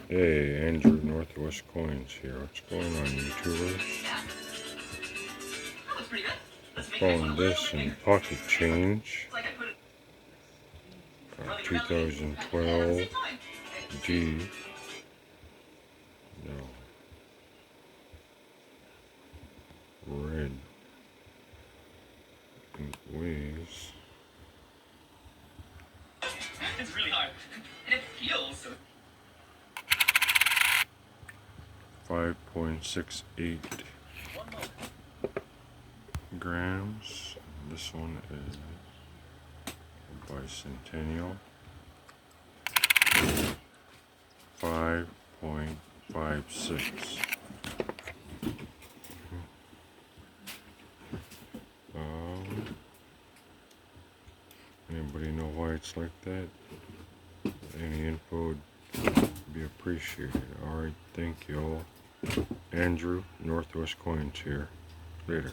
Hey, Andrew, Northwest Coins here. What's going on, YouTubers? I found this in Pocket Change. 2012 G. No. Red. Ink waves. It's really hard. And it feels. 5.68 grams. This one is Bicentennial. 5.56. Anybody know why it's like that? Any info would be appreciated. Alright, thank you all. Andrew, Northwest Coins here. Later.